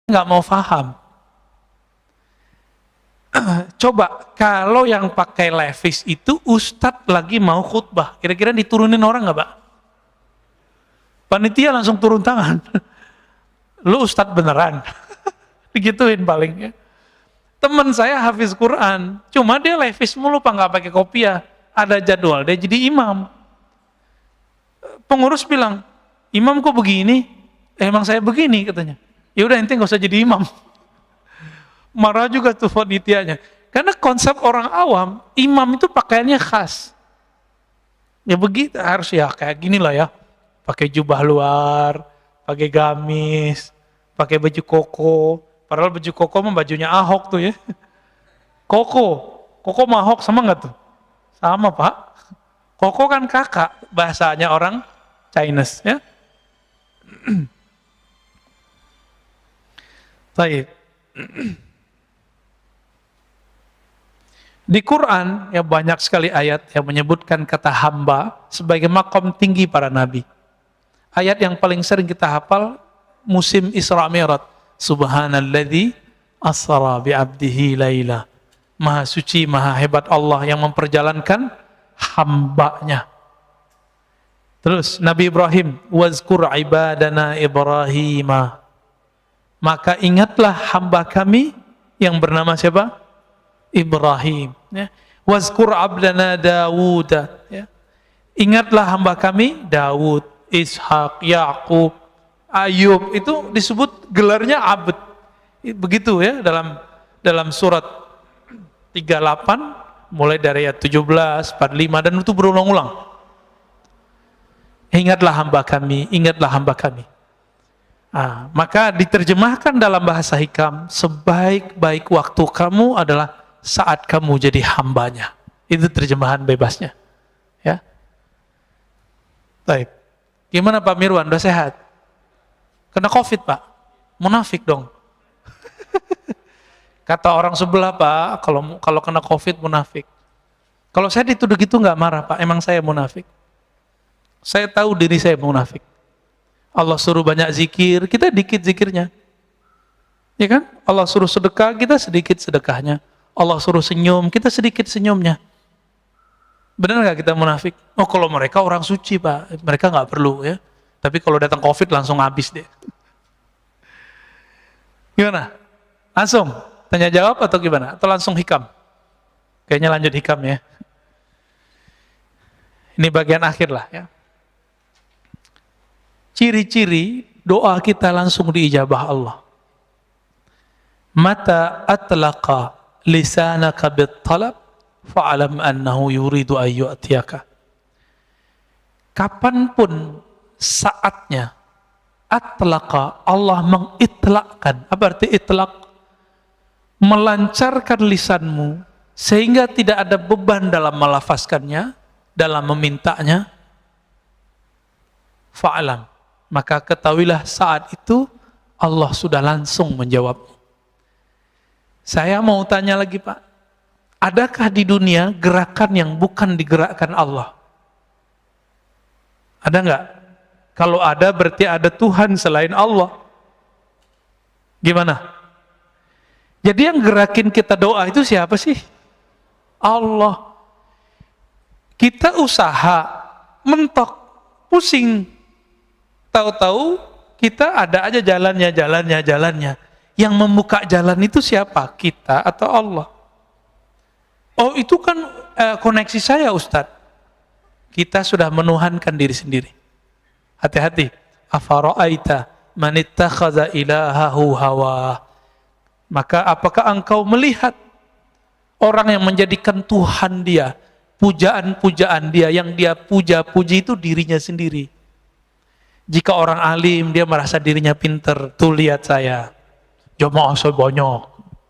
nggak mau paham. Coba kalau yang pakai levis itu ustadz lagi mau khutbah, kira-kira diturunin orang nggak, Pak? Panitia langsung turun tangan. Lu ustadz beneran? Digituin paling ya. Temen saya hafiz Quran, cuma dia levis mulu, Pak, nggak pakai kopiah. Ada jadwal dia jadi imam. Pengurus bilang, imam kok begini? Emang saya begini katanya. Ya udah, ente nggak usah jadi imam. Marah juga tuh panitianya. Karena konsep orang awam, imam itu pakaiannya khas. Ya begitu, harus ya kayak gini lah ya. Pakai jubah luar, pakai gamis, pakai baju koko. Padahal baju koko mah bajunya Ahok tuh ya. Koko sama Ahok sama nggak tuh? Sama, Pak. Koko kan kakak, bahasanya orang Chinese ya. Baik. Di Quran ya banyak sekali ayat yang menyebutkan kata hamba sebagai makom tinggi para nabi. Ayat yang paling sering kita hafal musim Isra Mi'raj. Subhanalladzi asra bi'abdihi laila. Maha suci, maha hebat Allah yang memperjalankan hambanya. Terus Nabi Ibrahim, wazkur ibadana Ibrahimah. Maka ingatlah hamba kami yang bernama siapa? Ibrahim. Ya. Wazkur abdana Dawud. Ya. Ingatlah hamba kami Dawud, Ishak, Yakub, Ayub. Itu disebut gelarnya abd. Begitu ya dalam surat 38 mulai dari ayat 17, 45 dan itu berulang-ulang. Ingatlah hamba kami, ingatlah hamba kami. Maka diterjemahkan dalam bahasa hikam, sebaik-baik waktu kamu adalah saat kamu jadi hambanya. Itu terjemahan bebasnya. Ya. Baik. Gimana Pak Mirwan, udah sehat? Kena COVID, Pak? Munafik dong. Kata orang sebelah, Pak, kalau kena COVID munafik. Kalau saya dituduh gitu nggak marah, Pak. Emang saya munafik. Saya tahu diri saya munafik. Allah suruh banyak zikir, kita dikit zikirnya. Ya kan? Allah suruh sedekah, kita sedikit sedekahnya. Allah suruh senyum, kita sedikit senyumnya. Benar nggak kita munafik? Oh, kalau mereka orang suci, Pak, mereka nggak perlu ya. Tapi kalau datang COVID langsung habis deh. Gimana? Langsung tanya jawab atau gimana? Atau langsung hikam? Kayaknya lanjut hikam ya. Ini bagian akhir lah ya. Ciri-ciri doa kita langsung diijabah Allah. Mata atlaqa lisanaka bit-talab fa'alam annahu yuridu an yu'tiyaka. Kapanpun saatnya atlaqa, Allah mengitlakkan. Apa arti itlak? Melancarkan lisanmu sehingga tidak ada beban dalam melafazkannya, dalam memintanya. Fa'alam, maka ketahuilah saat itu Allah sudah langsung menjawab. Saya mau tanya lagi, Pak, adakah di dunia gerakan yang bukan digerakkan Allah? Ada nggak? Kalau ada berarti ada Tuhan selain Allah. Gimana? Jadi yang gerakin kita doa itu siapa sih? Allah. Kita usaha, mentok, pusing. Tahu-tahu kita ada aja jalannya. Yang membuka jalan itu siapa? Kita atau Allah? Oh, itu kan koneksi saya, Ustadz. Kita sudah menuhankan diri sendiri. Hati-hati. Afara'aita man ittakhadha ilahahu hawa. Maka apakah engkau melihat orang yang menjadikan Tuhan dia, pujaan-pujaan dia, yang dia puja-puji itu dirinya sendiri. Jika orang alim, dia merasa dirinya pinter. Tuh lihat saya, jamaah saya banyak.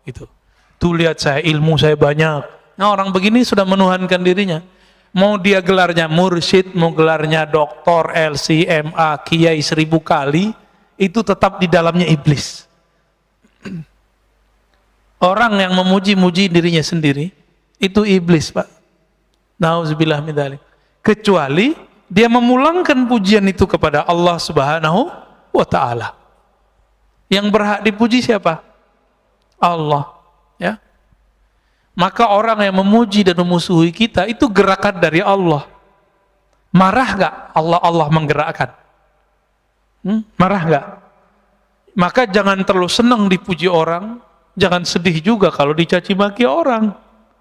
Gitu. Tuh lihat saya, ilmu saya banyak. Nah, orang begini sudah menuhankan dirinya. Mau dia gelarnya mursyid, mau gelarnya doktor, LCMA, kiai 1000 kali, itu tetap di dalamnya iblis. Orang yang memuji-muji dirinya sendiri, itu iblis, Pak. Nauzubillah min dzalik. Kecuali dia memulangkan pujian itu kepada Allah Subhanahu wa ta'ala. Yang berhak dipuji siapa? Allah. Ya. Maka orang yang memuji dan memusuhi kita itu gerakan dari Allah. Marah gak Allah menggerakkan? Marah gak? Maka jangan terlalu senang dipuji orang, jangan sedih juga kalau dicaci maki orang.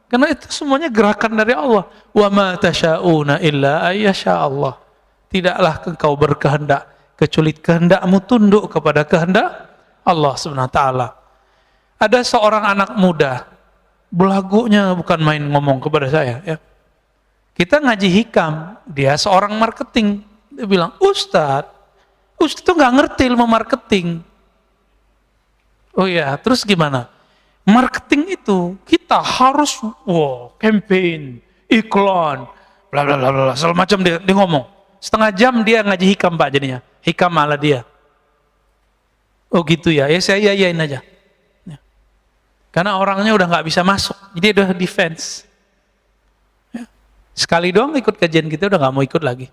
Karena itu semuanya gerakan dari Allah. Wa ma tasyauna illa ayyasha Allah. Tidaklah engkau berkehendak kecuali kehendakmu tunduk kepada kehendak Allah Subhanahu wa taala. Ada seorang anak muda, belagunya bukan main ngomong kepada saya, ya. Kita ngaji hikam, dia seorang marketing. Dia bilang, Ustadz tuh nggak ngerti ilmu marketing. Oh iya, terus gimana? Marketing itu kita harus campaign, iklan, bla bla bla bla, segala macam dia ngomong. Setengah jam dia ngaji hikam Pak jadinya. Hikam malah dia. Oh gitu ya, saya yain aja. Ya. Karena orangnya udah nggak bisa masuk, jadi udah defense. Ya. Sekali doang ikut kajian kita udah nggak mau ikut lagi.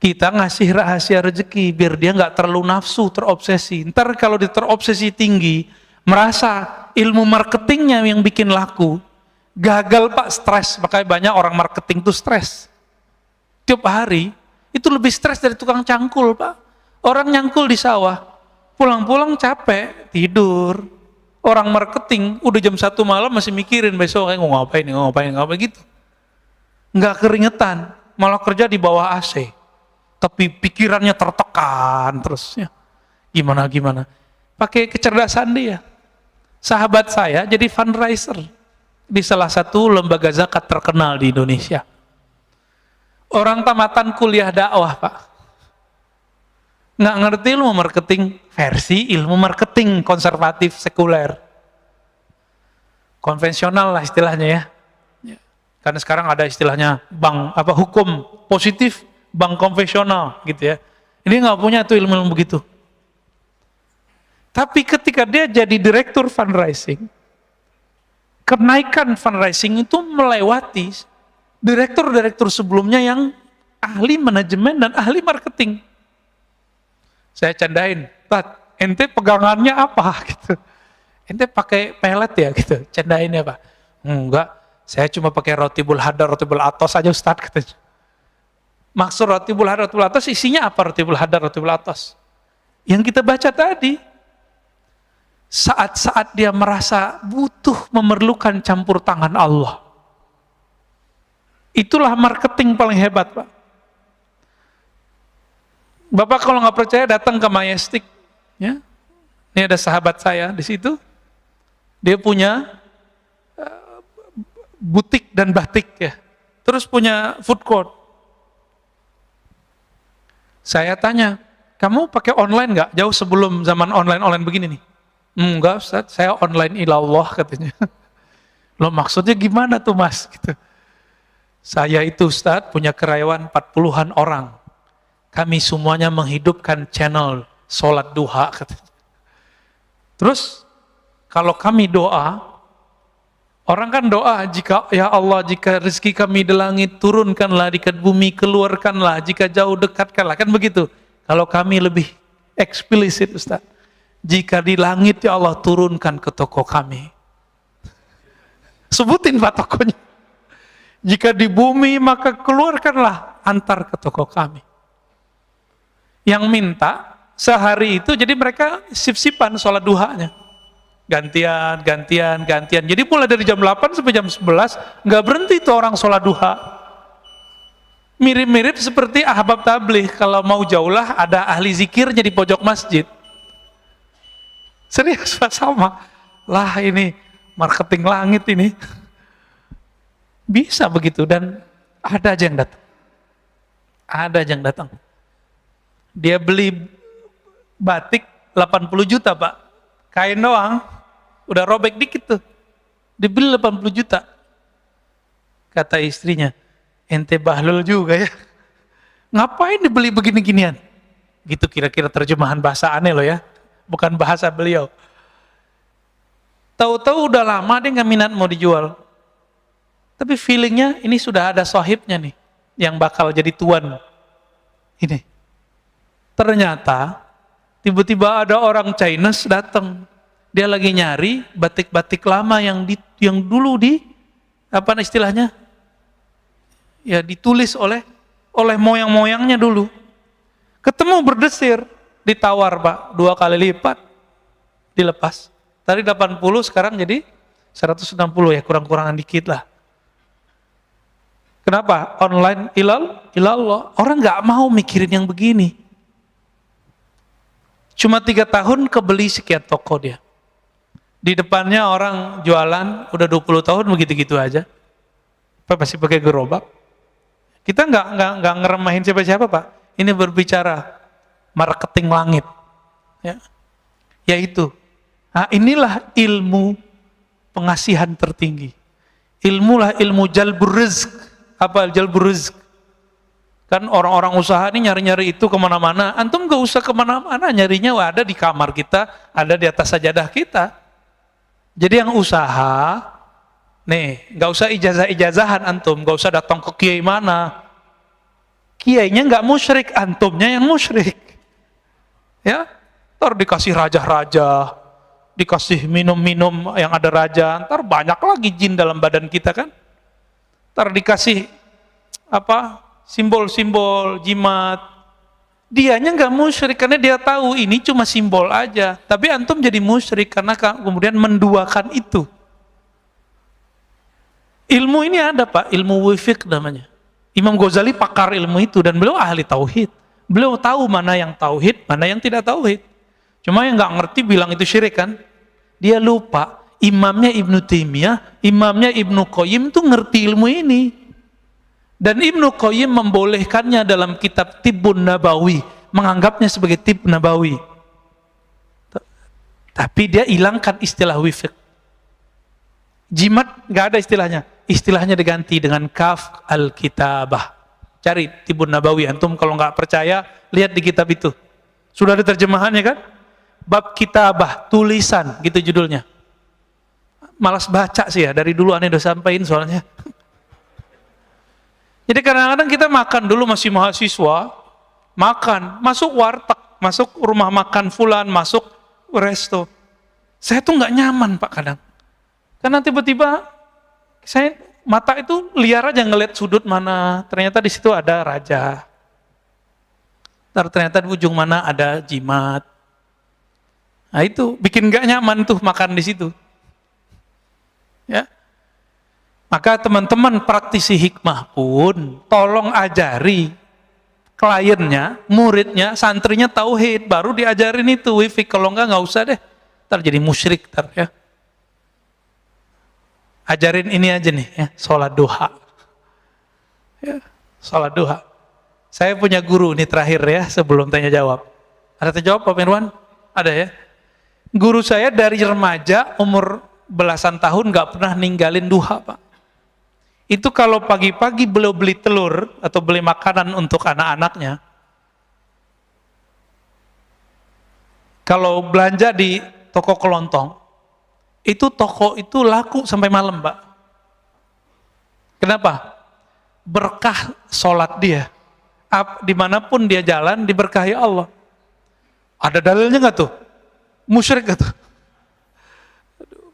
Kita ngasih rahasia rezeki biar dia nggak terlalu nafsu, terobsesi. Ntar kalau dia terobsesi tinggi, merasa ilmu marketingnya yang bikin laku, gagal Pak, stres. Makanya banyak orang marketing tuh stres. Tiap hari itu lebih stres dari tukang cangkul Pak. Orang nyangkul di sawah, pulang-pulang capek, tidur. Orang marketing udah jam 1 malam masih mikirin besok mau ngapain gitu. Nggak keringetan, malah kerja di bawah AC. Tapi pikirannya tertekan terus ya. Gimana? Pakai kecerdasan dia. Sahabat saya jadi fundraiser di salah satu lembaga zakat terkenal di Indonesia. Orang tamatan kuliah dakwah Pak. Nggak ngerti ilmu marketing versi ilmu marketing konservatif sekuler. Konvensional lah istilahnya ya. Karena sekarang ada istilahnya hukum positif, bank konvensional gitu ya. Ini nggak punya tuh ilmu begitu. Tapi ketika dia jadi direktur fundraising, kenaikan fundraising itu melewati direktur-direktur sebelumnya yang ahli manajemen dan ahli marketing. Saya candain, Tat, ente pegangannya apa gitu? Ente pakai pelet ya gitu, candainnya Pak. Enggak, saya cuma pakai roti bulhadar, roti bulatos aja Ustaz katanya. Maksud roti bulhadar, roti bulatos isinya apa roti bulhadar, roti bulatos? Yang kita baca tadi, saat-saat dia merasa butuh memerlukan campur tangan Allah. Itulah marketing paling hebat Pak. Bapak kalau nggak percaya datang ke Majestic, ya. Ini ada sahabat saya di situ, dia punya butik dan batik ya, terus punya food court. Saya tanya, kamu pakai online nggak? Jauh sebelum zaman online begini nih. Enggak Ustaz, saya online ilallah katanya. Loh maksudnya gimana tuh Mas? Gitu. Saya itu Ustaz punya karyawan 40-an orang. Kami semuanya menghidupkan channel sholat duha katanya. Terus kalau kami doa, orang kan doa, jika ya Allah, jika rezeki kami di langit turunkanlah, di bumi keluarkanlah, jika jauh dekatkanlah, kan begitu. Kalau kami lebih eksplisit Ustaz, jika di langit ya Allah turunkan ke toko kami. Sebutin Pak tokonya. Jika di bumi maka keluarkanlah, antar ke toko kami. Yang minta sehari itu, jadi mereka sip-sipan sholat duhanya. Gantian. Jadi mulai dari jam 8 sampai jam 11, nggak berhenti tuh orang sholat duha. Mirip-mirip seperti ahbab tabligh, kalau mau jauh lah ada ahli zikirnya di pojok masjid. Serius Pak, sama. Lah ini marketing langit ini. Bisa begitu, dan ada aja yang datang. Dia beli batik 80 juta Pak, kain doang, udah robek dikit tuh, dibeli 80 juta. Kata istrinya, ente bahlul juga ya, ngapain dibeli begini-ginian? Gitu kira-kira terjemahan bahasa aneh loh ya, bukan bahasa beliau. Tahu-tahu udah lama dia nggak minat mau dijual, tapi feelingnya ini sudah ada sahibnya nih, yang bakal jadi tuan ini. Ternyata Tiba-tiba ada orang Chinese datang. Dia lagi nyari batik-batik lama yang dulu apa istilahnya? Ya ditulis oleh moyang-moyangnya dulu. Ketemu berdesir, ditawar Pak, 2 kali lipat, dilepas. Tadi 80 sekarang jadi 160 ya, kurang-kurangan dikit lah. Kenapa? Online ilallah. Orang nggak mau mikirin yang begini. Cuma 3 tahun kebeli sekian toko dia. Di depannya orang jualan udah 20 tahun begitu-gitu aja. Apa masih pakai gerobak? Kita nggak ngeremahin siapa-siapa Pak. Ini berbicara marketing langit. Ya. Yaitu. Nah, inilah ilmu pengasihan tertinggi. Ilmu jalbur rizq. Apa jalbur rizq? Kan orang-orang usaha ini nyari-nyari itu kemana-mana. Antum gak usah kemana-mana, nyarinya ada di kamar kita, ada di atas sajadah kita. Jadi yang usaha, nih, gak usah ijazah-ijazahan antum, gak usah datang ke kiai mana. Kiainya gak musyrik, antumnya yang musyrik. Ya, ntar dikasih raja-raja, dikasih minum-minum yang ada raja, ntar banyak lagi jin dalam badan kita kan. Ntar dikasih apa? Simbol-simbol jimat. Dianya nggak musyrik karena dia tahu ini cuma simbol aja. Tapi antum jadi musyrik karena kemudian menduakan itu. Ilmu ini ada Pak, ilmu wifiq namanya. Imam Ghazali pakar ilmu itu dan beliau ahli tauhid. Beliau tahu mana yang tauhid, mana yang tidak tauhid. Cuma yang nggak ngerti bilang itu syirik kan. Dia lupa imamnya Ibnu Taimiyah, imamnya Ibnu Qayyim tuh ngerti ilmu ini. Dan Ibnu Qayyim membolehkannya dalam kitab Tibbun Nabawi, menganggapnya sebagai tib nabawi. Tapi dia hilangkan istilah wifiq. Jimat nggak ada istilahnya. Istilahnya diganti dengan kaf al-kitabah. Cari Tibbun Nabawi, antum kalau nggak percaya lihat di kitab itu. Sudah ada terjemahannya kan? Bab kitabah, tulisan, gitu judulnya. Malas baca sih ya, dari dulu aneh udah sampein soalnya. Jadi kadang-kadang kita makan dulu masih mahasiswa, makan, masuk warteg, masuk rumah makan fulan, masuk resto. Saya tuh nggak nyaman Pak kadang. Karena tiba-tiba saya mata itu liar aja ngeliat sudut mana, ternyata di situ ada raja. Ternyata di ujung mana ada jimat. Nah itu bikin nggak nyaman tuh makan di situ. Ya. Maka teman-teman praktisi hikmah pun tolong ajari kliennya, muridnya, santrinya tauhid, baru diajarin itu wifiq. Kalau enggak usah deh, ntar jadi musyrik ntar ya. Ajarin ini aja nih ya, sholat duha. Ya, sholat duha. Saya punya guru nih terakhir ya, sebelum tanya jawab. Ada tanya jawab Pak Mirwan? Ada ya. Guru saya dari remaja umur belasan tahun nggak pernah ninggalin duha Pak. Itu kalau pagi-pagi beliau beli telur atau beli makanan untuk anak-anaknya, kalau belanja di toko kelontong, itu toko itu laku sampai malam Pak. Kenapa? Berkah sholat dia. Dimanapun dia jalan diberkahi Allah. Ada dalilnya nggak tuh? Musyrik nggak tuh?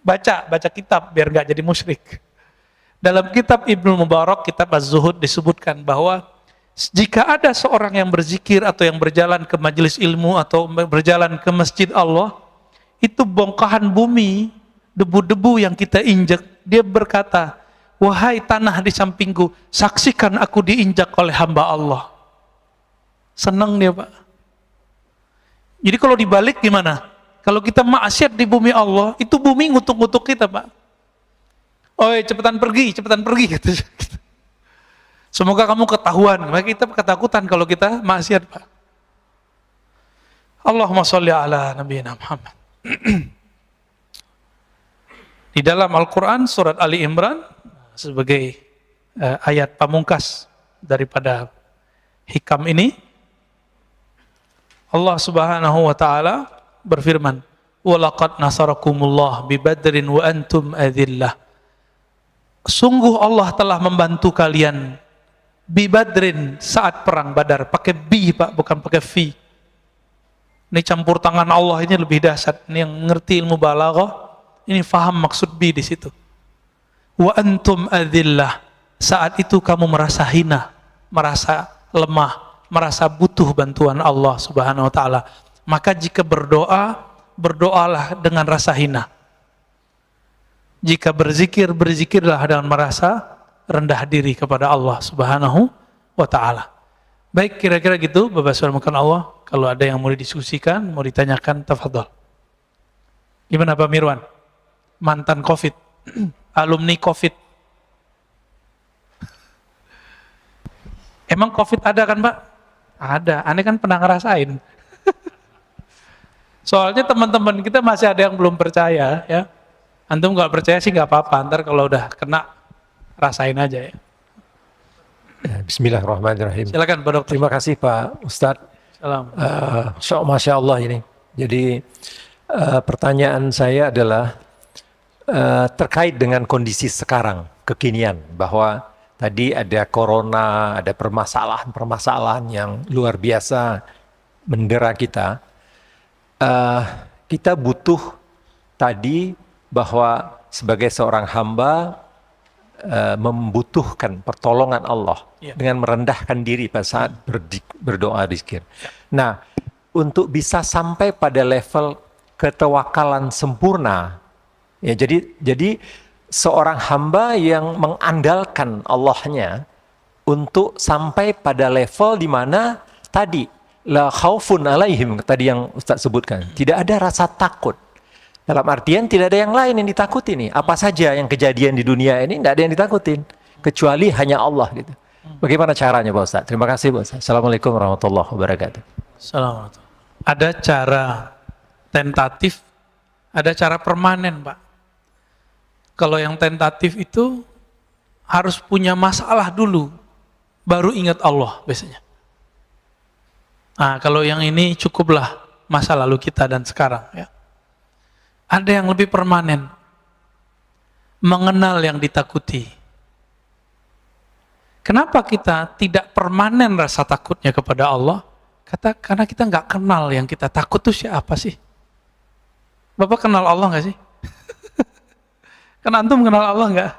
Baca kitab biar nggak jadi musyrik. Dalam kitab Ibnu Mubarak, kitab Az-Zuhud disebutkan bahwa jika ada seorang yang berzikir atau yang berjalan ke majelis ilmu atau berjalan ke masjid Allah, itu bongkahan bumi, debu-debu yang kita injak, dia berkata, wahai tanah di sampingku, saksikan aku diinjak oleh hamba Allah. Senang dia Pak. Jadi kalau dibalik gimana? Kalau kita maksiat di bumi Allah, itu bumi ngutuk-ngutuk kita Pak. Oi, cepetan pergi gitu. Semoga kamu ketahuan. Maka kita ketakutan kalau kita maksiat Pak. Allahumma sholli ala nabiyina Muhammad. Di dalam Al-Quran surat Ali Imran sebagai ayat pamungkas daripada hikam ini, Allah Subhanahu wa taala berfirman, "Walaqad nasarakumullah bi Badrin wa antum adillah." Sungguh Allah telah membantu kalian bi Badrin saat perang Badar, pakai bi Pak, bukan pakai fi. Ini campur tangan Allah ini lebih dahsyat. Ini yang ngerti ilmu balaghah, ini faham maksud bi di situ. Wa antum adzillah. Saat itu kamu merasa hina, merasa lemah, merasa butuh bantuan Allah Subhanahu wa taala. Maka jika berdoa, berdoalah dengan rasa hina. Jika berzikir, berzikirlah dengan merasa rendah diri kepada Allah Subhanahu wa taala. Baik, kira-kira gitu Bapak Saudara Allah. Kalau ada yang mau didiskusikan, mau ditanyakan, tafadhol. Gimana Pak Mirwan? Mantan Covid, alumni Covid. Emang Covid ada kan Pak? Ada, aneh kan pernah ngerasain. Soalnya teman-teman kita masih ada yang belum percaya ya. Antum nggak percaya sih nggak apa-apa, ntar kalau udah kena rasain aja ya. Bismillahirrahmanirrahim. Silakan Pak Dokter. Terima kasih Pak Ustadz. Salam. Masya Allah ini. Jadi pertanyaan saya adalah terkait dengan kondisi sekarang, kekinian, bahwa tadi ada corona, ada permasalahan-permasalahan yang luar biasa mendera kita. Kita butuh tadi bahwa sebagai seorang hamba membutuhkan pertolongan Allah dengan merendahkan diri pada saat berdoa zikir. Nah, untuk bisa sampai pada level ketawakalan sempurna, ya jadi seorang hamba yang mengandalkan Allahnya untuk sampai pada level di mana tadi la khaufun alaihim tadi yang Ustaz sebutkan, tidak ada rasa takut. Dalam artian tidak ada yang lain yang ditakuti nih. Apa saja yang kejadian di dunia ini tidak ada yang ditakutin kecuali hanya Allah gitu. Bagaimana caranya Pak Ustaz? Terima kasih Pak Ustaz. Assalamualaikum warahmatullahi wabarakatuh. Assalamualaikum. Ada cara tentatif, ada cara permanen Pak. Kalau yang tentatif itu harus punya masalah dulu, baru ingat Allah biasanya. Nah, kalau yang ini cukuplah masa lalu kita dan sekarang ya. Ada yang lebih permanen, mengenal yang ditakuti. Kenapa kita tidak permanen rasa takutnya kepada Allah? Karena kita nggak kenal yang kita takut itu siapa sih? Bapak kenal Allah nggak sih? Kan antum kenal Allah nggak?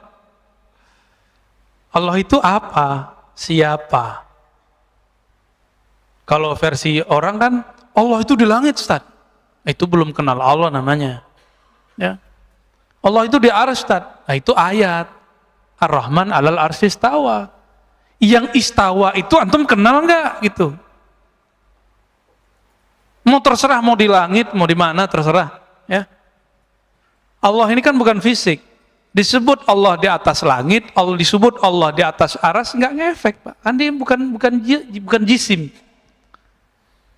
Allah itu apa? Siapa? Kalau versi orang kan, Allah itu di langit Ustaz. Itu belum kenal Allah namanya. Ya. Allah itu di arsy Ustaz. Nah, itu ayat. Ar-Rahman 'alal arsy istawa. Yang istawa itu antum kenal nggak gitu? Mau terserah mau di langit, mau di mana terserah, ya. Allah ini kan bukan fisik. Disebut Allah di atas langit, Allah disebut Allah di atas arsy nggak ngefek, Pak. Kan dia bukan jisim.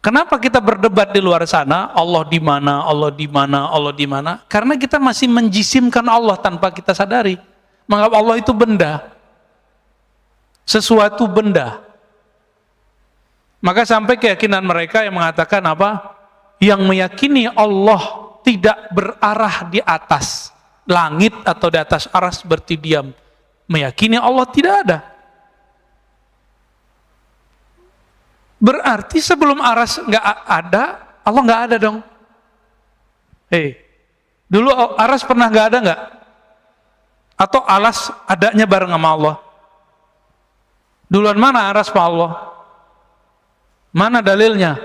Kenapa kita berdebat di luar sana, Allah di mana, Allah di mana, Allah di mana? Karena kita masih menjisimkan Allah tanpa kita sadari. Menganggap Allah itu benda. Sesuatu benda. Maka sampai keyakinan mereka yang mengatakan apa? Yang meyakini Allah tidak berarah di atas langit atau di atas arsy seperti diam. Meyakini Allah tidak ada. Berarti sebelum arsy nggak ada, Allah nggak ada dong. Dulu arsy pernah nggak ada nggak? Atau alas adanya bareng sama Allah? Duluan mana arsy sama Allah? Mana dalilnya?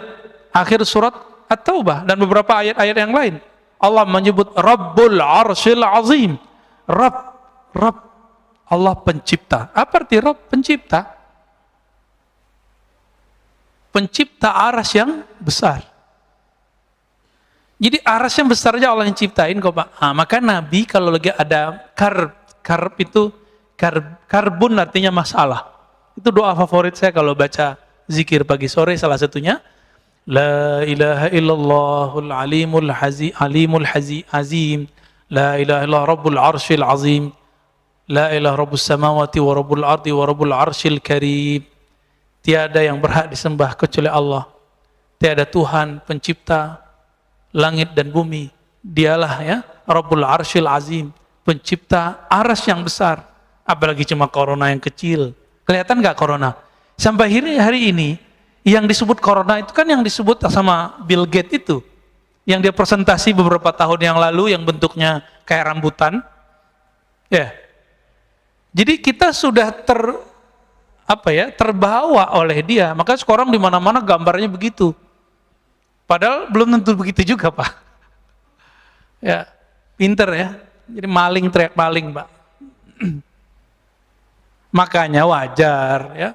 Akhir surat At-Taubah dan beberapa ayat-ayat yang lain. Allah menyebut Rabbul Arsyil Azim. Rabb. Allah pencipta. Apa arti Rabb? Pencipta. Pencipta arsy yang besar. Jadi arsy yang besar aja Allah yang ciptain kok Pak. Nah, maka Nabi kalau lagi ada karbun artinya masalah. Itu doa favorit saya kalau baca zikir pagi sore salah satunya. La ilaha illallahul alimul azim. La ilaha illallah rabbul arsyil azim. La ilaha rabbus samawati wa rabbul ardi wa rabbul arsyil karim. Tiada yang berhak disembah kecuali Allah. Tiada Tuhan pencipta langit dan bumi. Dialah ya Rabbul Arsyil Azim, pencipta arsy yang besar. Apalagi cuma corona yang kecil. Kelihatan nggak corona? Sampai hari ini Yang disebut corona itu kan yang disebut sama Bill Gates itu, yang dia presentasi beberapa tahun yang lalu yang bentuknya kayak rambutan. Ya. Jadi kita sudah terbawa oleh dia. Maka sekarang di mana-mana gambarnya begitu. Padahal belum tentu begitu juga, Pak. Ya, pinter ya. Jadi maling teriak maling, Pak. Makanya wajar ya.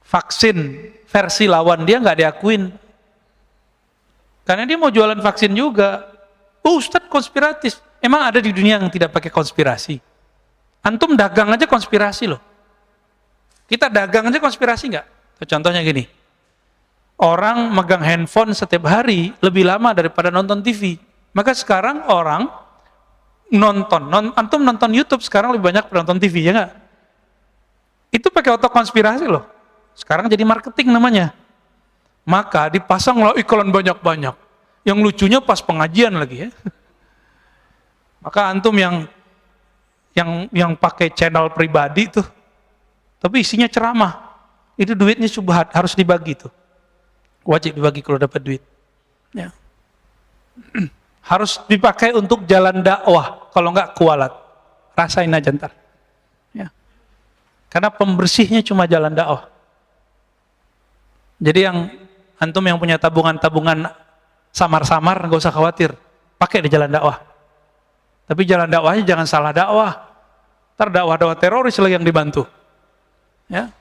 Vaksin versi lawan dia nggak diakuin. Karena dia mau jualan vaksin juga. Ustadz konspiratif. Emang ada di dunia yang tidak pakai konspirasi? Antum dagang aja konspirasi loh. Kita dagang aja konspirasi nggak? Contohnya gini. Orang megang handphone setiap hari lebih lama daripada nonton TV. Maka sekarang orang antum nonton YouTube sekarang lebih banyak daripada nonton TV, ya nggak? Itu pakai otak konspirasi loh. Sekarang jadi marketing namanya. Maka dipasanglah iklan banyak-banyak. Yang lucunya pas pengajian lagi ya. Maka antum yang pakai channel pribadi tuh, tapi isinya ceramah, itu duitnya syubhat, harus dibagi tuh. Wajib dibagi kalau dapat duit. Ya. Harus dipakai untuk jalan dakwah, kalau enggak kualat. Rasain aja ntar. Ya. Karena pembersihnya cuma jalan dakwah. Jadi antum yang punya tabungan-tabungan samar-samar, nggak usah khawatir, pakai di jalan dakwah. Tapi jalan dakwahnya jangan salah dakwah. Ntar dakwah-dakwah teroris lagi yang dibantu. Ya.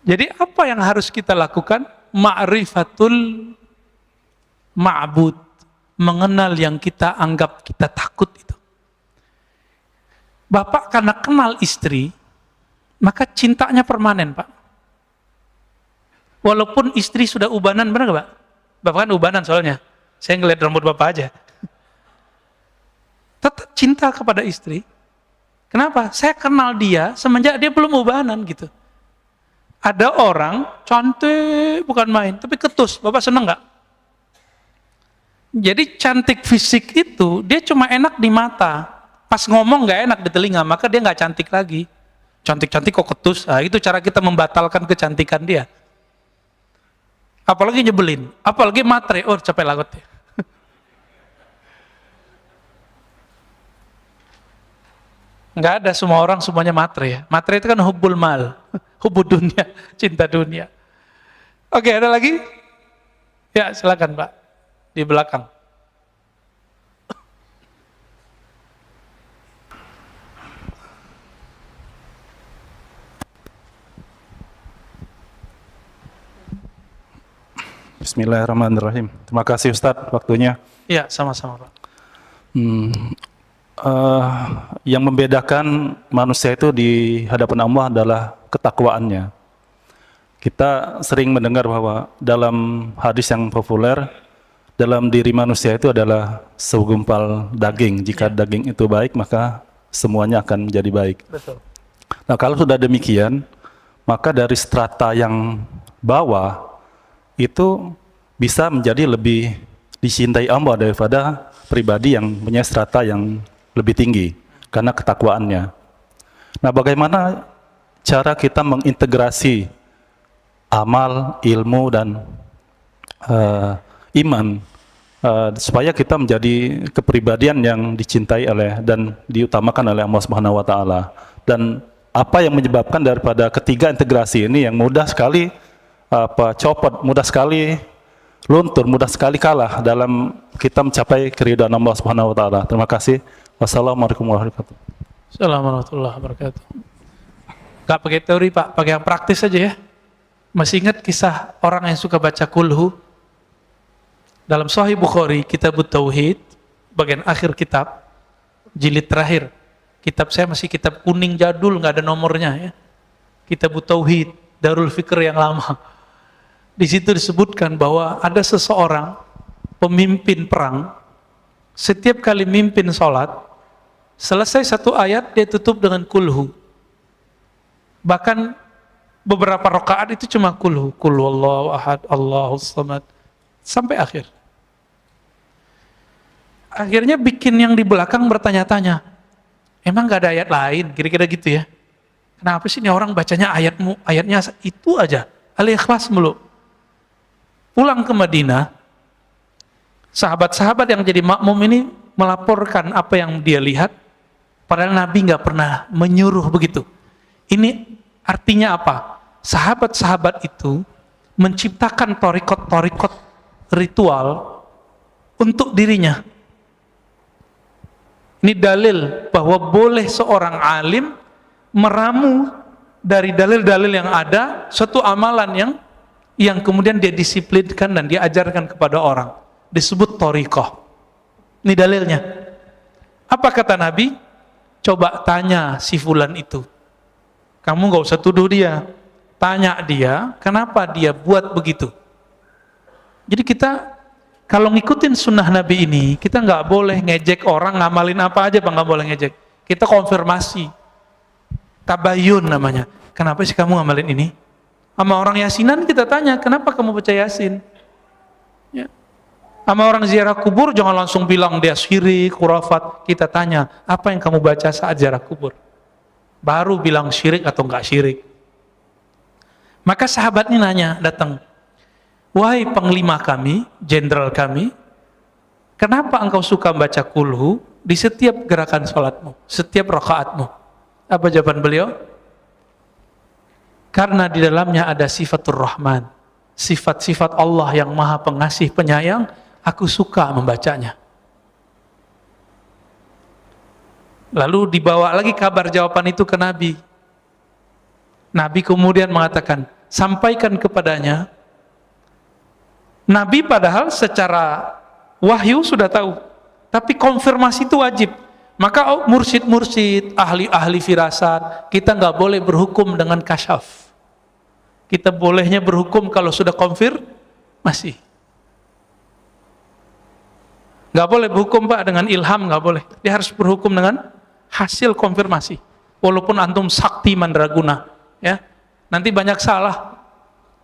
Jadi apa yang harus kita lakukan? Ma'rifatul ma'bud, mengenal yang kita anggap kita takut itu. Bapak karena kenal istri, maka cintanya permanen, Pak. Walaupun istri sudah ubanan, benar nggak, Pak? Bapak kan ubanan soalnya. Saya ngeliat rambut Bapak aja. Tetap cinta kepada istri. Kenapa? Saya kenal dia semenjak dia belum ubanan gitu. Ada orang cantik bukan main, tapi ketus. Bapak seneng nggak? Jadi cantik fisik itu dia cuma enak di mata. Pas ngomong nggak enak di telinga, maka dia nggak cantik lagi. Cantik-cantik kok ketus. Nah, itu cara kita membatalkan kecantikan dia. Apalagi nyebelin, apalagi matre. Oh, capek lagut ya. Nggak ada semua orang semuanya matre ya. Matre itu kan hubbul mal, hubbul dunia, cinta dunia. Oke, ada lagi? Ya, silakan Pak. Di belakang. Bismillahirrahmanirrahim. Terima kasih Ustadz waktunya. Iya, sama-sama Pak. Yang membedakan manusia itu di hadapan Allah adalah ketakwaannya. Kita sering mendengar bahwa dalam hadis yang populer, dalam diri manusia itu adalah segumpal daging. Jika daging itu baik, maka semuanya akan menjadi baik. Betul. Nah, kalau sudah demikian, maka dari strata yang bawah itu bisa menjadi lebih dicintai Allah daripada pribadi yang punya strata yang lebih tinggi karena ketakwaannya. Nah, bagaimana cara kita mengintegrasi amal, ilmu, dan iman supaya kita menjadi kepribadian yang dicintai oleh dan diutamakan oleh Allah Subhanahu wa taala. Dan apa yang menyebabkan daripada ketiga integrasi ini yang mudah sekali copot, mudah sekali luntur, mudah sekali kalah dalam kita mencapai keridhaan Allah Subhanahu wa taala. Terima kasih. Wassalamualaikum warahmatullahi wabarakatuh. Assalamualaikum warahmatullahi wabarakatuh. Gak pakai teori Pak, pakai yang praktis aja ya. Masih ingat kisah orang yang suka baca kulhu? Dalam Sahih Bukhari, Kitabut Tauhid, bagian akhir kitab, jilid terakhir. Kitab saya masih kitab kuning jadul, nggak ada nomornya ya. Kitabut Tauhid, Darul Fikr yang lama. Di situ disebutkan bahwa ada seseorang pemimpin perang, setiap kali mimpin sholat, selesai satu ayat dia tutup dengan kulhu. Bahkan beberapa rakaat itu cuma kulhu, kul huwallahu ahad, Allahus samad, sampai akhir. Akhirnya bikin yang di belakang bertanya-tanya, emang gak ada ayat lain? Kira-kira gitu ya. Kenapa sih ini orang bacanya ayatnya itu aja, Al-Ikhlas mulu. Pulang ke Madinah, sahabat-sahabat yang jadi makmum ini melaporkan apa yang dia lihat, padahal Nabi nggak pernah menyuruh begitu. Ini artinya apa? Sahabat-sahabat itu menciptakan torikot-torikot ritual untuk dirinya. Ini dalil bahwa boleh seorang alim meramu dari dalil-dalil yang ada suatu amalan yang kemudian dia disiplinkan dan dia ajarkan kepada orang. Disebut torikoh. Ini dalilnya. Apa kata Nabi? Coba tanya si fulan itu. Kamu gak usah tuduh dia. Tanya dia, kenapa dia buat begitu. Jadi kita kalau ngikutin sunnah Nabi ini, kita nggak boleh ngejek orang ngamalin apa aja, nggak boleh ngejek. Kita konfirmasi, tabayun namanya. Kenapa sih kamu ngamalin ini? Sama orang yasinan kita tanya, kenapa kamu baca yasin? Ya. Sama orang ziarah kubur jangan langsung bilang dia syirik, khurafat. Kita tanya, apa yang kamu baca saat ziarah kubur? Baru bilang syirik atau nggak syirik. Maka sahabatnya nanya, datang, wahai panglima kami, jenderal kami, kenapa engkau suka baca kulhu di setiap gerakan sholatmu, setiap rakaatmu? Apa jawaban beliau? Karena di dalamnya ada sifatur Rahman, sifat-sifat Allah yang maha pengasih penyayang, aku suka membacanya. Lalu dibawa lagi kabar jawaban itu ke Nabi. Nabi kemudian mengatakan, sampaikan kepadanya. Nabi padahal secara wahyu sudah tahu, tapi konfirmasi itu wajib. Maka mursyid-mursyid, ahli-ahli firasat, kita nggak boleh berhukum dengan kasyaf. Kita bolehnya berhukum kalau sudah konfirmasi. Nggak boleh berhukum Pak dengan ilham, nggak boleh. Dia harus berhukum dengan hasil konfirmasi. Walaupun antum sakti mandraguna, ya, nanti banyak salah.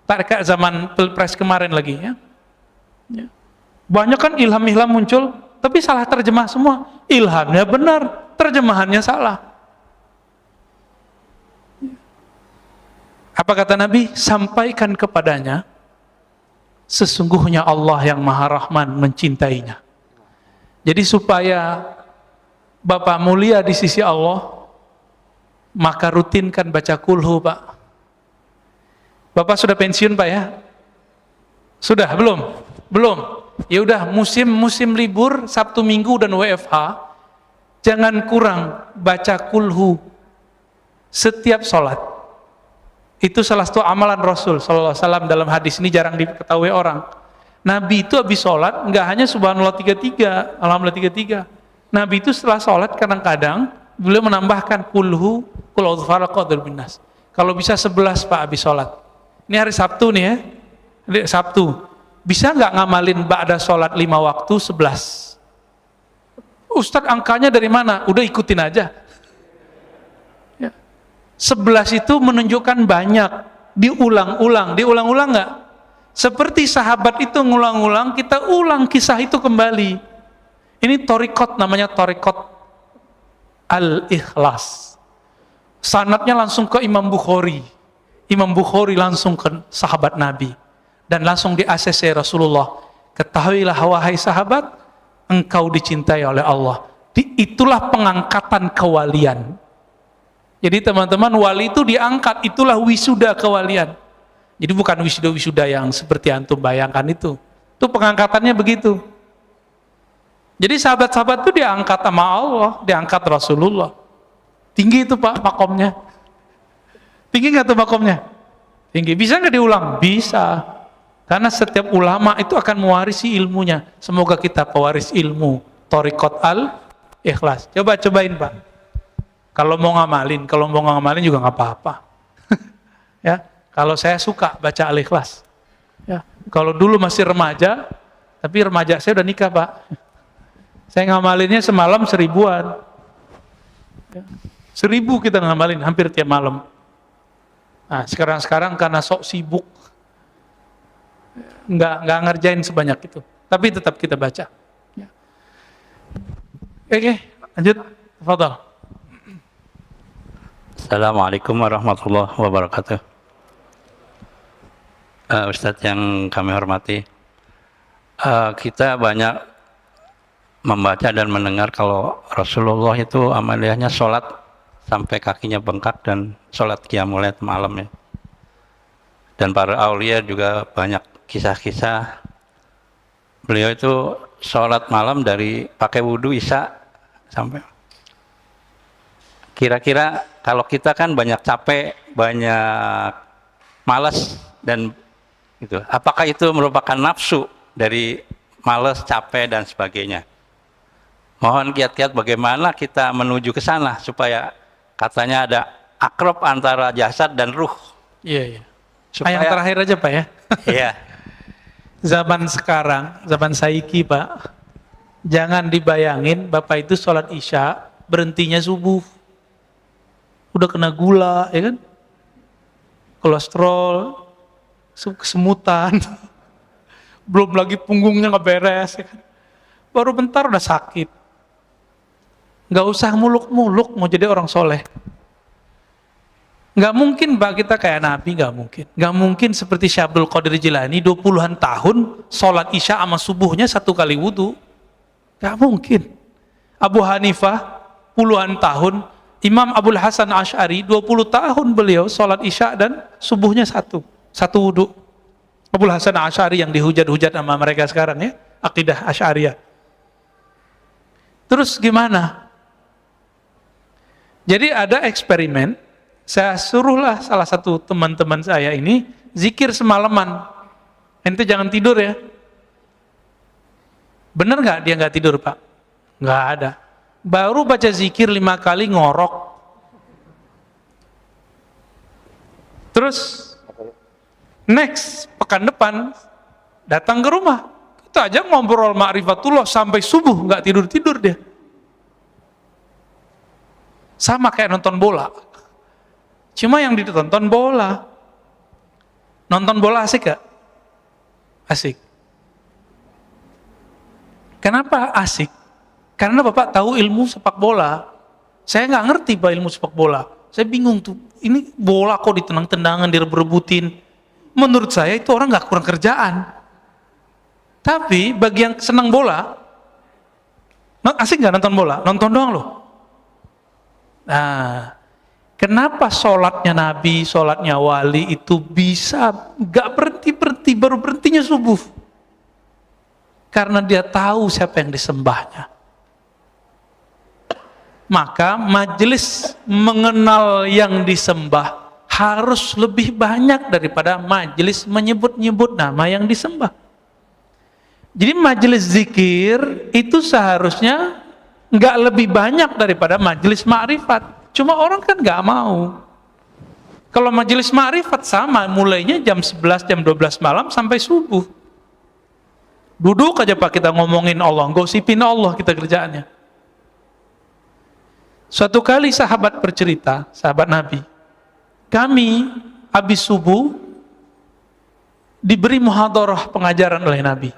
Tak kayak zaman pilpres kemarin lagi, ya. Ya. Banyak kan ilham-ilham muncul, tapi salah terjemah semua. Ilhamnya benar, terjemahannya salah. Apa kata Nabi? Sampaikan kepadanya, sesungguhnya Allah yang Maha Rahman mencintainya. Jadi supaya Bapak mulia di sisi Allah, maka rutinkan baca kulhu Pak. Bapak sudah pensiun Pak ya? Sudah? Belum? Belum? Ya udah, musim libur Sabtu Minggu dan WFH, jangan kurang baca kulhu setiap sholat. Itu salah satu amalan Rasul sallallahu alaihi wasallam. Dalam hadis ini jarang diketahui orang. Nabi itu habis sholat nggak hanya subhanallah 33, alhamdulillah 33. Nabi itu setelah sholat kadang-kadang beliau menambahkan kulhu, qul a'udzu birabbil nas. Kalau bisa 11 Pak habis sholat. Ini hari Sabtu nih ya. Hari Sabtu. Bisa nggak ngamalin ba'da sholat 5 waktu 11? Ustadz angkanya dari mana? Udah ikutin aja. 11 itu menunjukkan banyak, diulang-ulang nggak? Seperti sahabat itu ngulang-ulang, kita ulang kisah itu kembali. Ini torikot, namanya torikot Al-Ikhlas. Sanadnya langsung ke Imam Bukhari. Imam Bukhari langsung ke sahabat Nabi. Dan langsung di ACC Rasulullah. Ketahuilah wahai sahabat, engkau dicintai oleh Allah. Itulah pengangkatan kewalian. Jadi teman-teman, wali itu diangkat, itulah wisuda kewalian. Jadi bukan wisuda-wisuda yang seperti antum bayangkan itu. Itu pengangkatannya begitu. Jadi sahabat-sahabat itu diangkat sama Allah, diangkat Rasulullah. Tinggi itu Pak makomnya. Tinggi nggak tuh makomnya? Tinggi. Bisa nggak diulang? Bisa. Karena setiap ulama itu akan mewarisi ilmunya. Semoga kita pewaris ilmu. Thariqat Al-Ikhlas. Cobain Pak. Kalau mau ngamalin juga nggak apa-apa. Ya, kalau saya suka baca Al-Ikhlas. Ya, kalau dulu masih remaja, tapi remaja saya udah nikah Pak. Saya ngamalinnya semalam 1000-an. Ya, 1000 kita ngamalin hampir tiap malam. Nah, sekarang karena sok sibuk, nggak ngerjain sebanyak itu. Tapi tetap kita baca. Ya. Oke, lanjut. Tafadhal. Assalamualaikum warahmatullahi wabarakatuh. Ustadz yang kami hormati, kita banyak membaca dan mendengar kalau Rasulullah itu amaliyahnya sholat sampai kakinya bengkak dan sholat qiyamul lail malam ya. Dan para aulia juga banyak kisah-kisah beliau itu sholat malam dari pakai wudhu isya sampai. Kira-kira kalau kita kan banyak capek, banyak malas dan gitu. Apakah itu merupakan nafsu dari malas, capek dan sebagainya? Mohon kiat-kiat bagaimana kita menuju ke sana supaya katanya ada akrab antara jasad dan ruh. Iya, iya. Supaya, Yang terakhir aja Pak ya. Iya. Zaman sekarang, zaman saiki Pak, jangan dibayangin Bapak itu sholat isya, berhentinya subuh. Udah kena gula, ya kan? Kolesterol, kesemutan, belum lagi punggungnya nggak beres, ya kan? Baru bentar udah sakit. Nggak usah muluk-muluk mau jadi orang soleh. Nggak mungkin Pak kita kayak Nabi, nggak mungkin. Nggak mungkin seperti Syekh Abdul Qadir Jilani 20-an tahun sholat isya sama subuhnya 1 kali wudhu. Nggak mungkin. Abu Hanifah puluhan tahun, Imam Abul Hasan Asy'ari 20 tahun beliau sholat isya dan subuhnya satu wudhu. Abul Hasan Asy'ari yang dihujat-hujat sama mereka sekarang ya, akidah Asy'ariyah. Terus gimana? Jadi ada eksperimen, saya suruhlah salah satu teman-teman saya ini zikir semalaman. Ente jangan tidur ya. Bener nggak dia nggak tidur Pak? Nggak ada. Baru baca zikir 5 kali ngorok. Terus next pekan depan datang ke rumah. Kita aja ngobrol ma'rifatullah sampai subuh nggak tidur-tidur dia. Sama kayak nonton bola. Cuma yang ditonton bola. Nonton bola asik gak? Asik. Kenapa asik? Karena Bapak tahu ilmu sepak bola. Saya nggak ngerti Pak ilmu sepak bola. Saya bingung tuh. Ini bola kok ditendang-tendangan, direbut-rebutin. Menurut saya itu orang nggak kurang kerjaan. Tapi bagi yang senang bola, asik nggak nonton bola? Nonton doang loh. Nah, kenapa sholatnya Nabi, sholatnya wali itu bisa nggak berhenti-berhenti, baru berhentinya subuh? Karena dia tahu siapa yang disembahnya. Maka majelis mengenal yang disembah harus lebih banyak daripada majelis menyebut-nyebut nama yang disembah. Jadi majelis zikir itu seharusnya nggak lebih banyak daripada majelis ma'rifat. Cuma orang kan nggak mau. Kalau majelis ma'rifat sama, mulainya jam 11, jam 12 malam sampai subuh. Duduk aja Pak kita ngomongin Allah, gosipin Allah kita kerjaannya. Suatu kali sahabat bercerita, sahabat Nabi, kami habis subuh diberi muhadharah pengajaran oleh Nabi.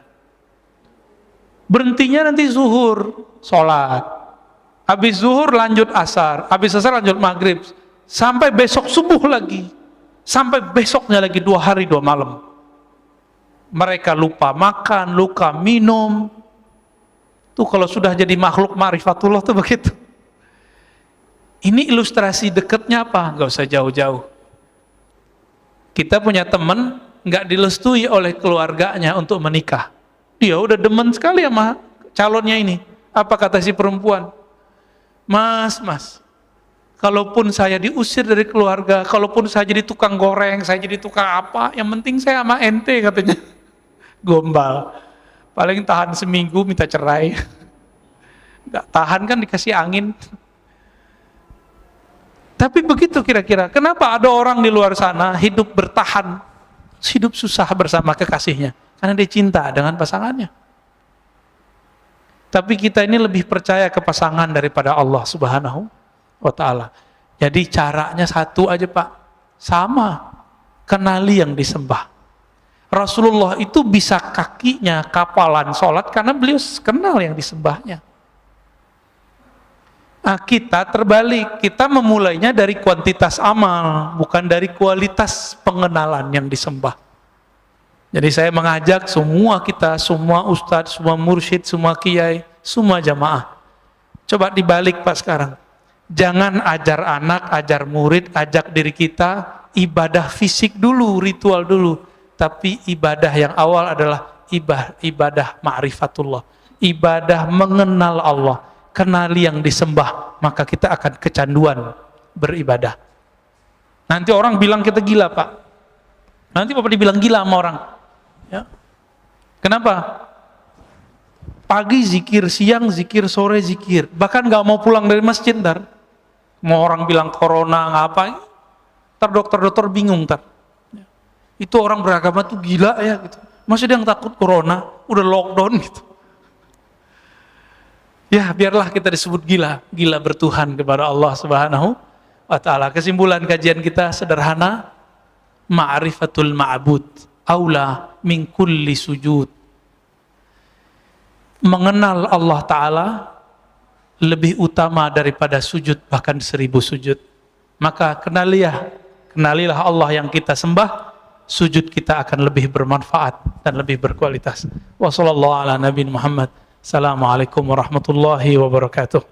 Berhentinya nanti zuhur, sholat. Habis zuhur lanjut asar, habis asar lanjut maghrib, sampai besok subuh lagi, sampai besoknya lagi 2 hari 2 malam. Mereka lupa makan, lupa minum. Tuh kalau sudah jadi makhluk ma'rifatullah tuh begitu. Ini ilustrasi dekatnya apa? Nggak usah jauh-jauh. Kita punya teman nggak direstui oleh keluarganya untuk menikah. Dia udah demen sekali sama calonnya ini. Apa kata si perempuan? Mas, kalaupun saya diusir dari keluarga, kalaupun saya jadi tukang goreng, saya jadi tukang apa, yang penting saya sama ente katanya. Gombal. Paling tahan seminggu minta cerai. Nggak tahan kan dikasih angin. Tapi begitu kira-kira, kenapa ada orang di luar sana hidup bertahan, hidup susah bersama kekasihnya? Karena dia cinta dengan pasangannya. Tapi kita ini lebih percaya ke pasangan daripada Allah Subhanahu wa ta'ala. Jadi caranya satu aja Pak, sama, kenali yang disembah. Rasulullah itu bisa kakinya kapalan sholat karena beliau kenal yang disembahnya. Nah, kita terbalik, kita memulainya dari kuantitas amal, bukan dari kualitas pengenalan yang disembah. Jadi saya mengajak semua kita, semua ustadz, semua mursyid, semua kiai, semua jamaah. Coba dibalik Pak sekarang. Jangan ajar anak, ajar murid, ajak diri kita ibadah fisik dulu, ritual dulu. Tapi ibadah yang awal adalah ibadah ma'rifatullah. Ibadah mengenal Allah. Kenali yang disembah, maka kita akan kecanduan beribadah. Nanti orang bilang kita gila Pak. Nanti Bapak dibilang gila sama orang. Ya. Kenapa? Pagi zikir, siang zikir, sore zikir. Bahkan gak mau pulang dari masjid ntar. Mau orang bilang corona, ngapa? Ntar dokter-dokter bingung ntar. Itu orang beragama tuh gila ya gitu. Masa dia yang takut corona, udah lockdown gitu. Ya biarlah kita disebut gila, gila bertuhan kepada Allah Subhanahu wa ta'ala. Kesimpulan kajian kita sederhana, ma'rifatul ma'bud aula min kulli sujud. Mengenal Allah Ta'ala lebih utama daripada sujud, bahkan 1000 sujud. Maka kenalilah Allah yang kita sembah, sujud kita akan lebih bermanfaat dan lebih berkualitas. Wassallallahu ala nabiyina Muhammad. Assalamualaikum warahmatullahi wabarakatuh.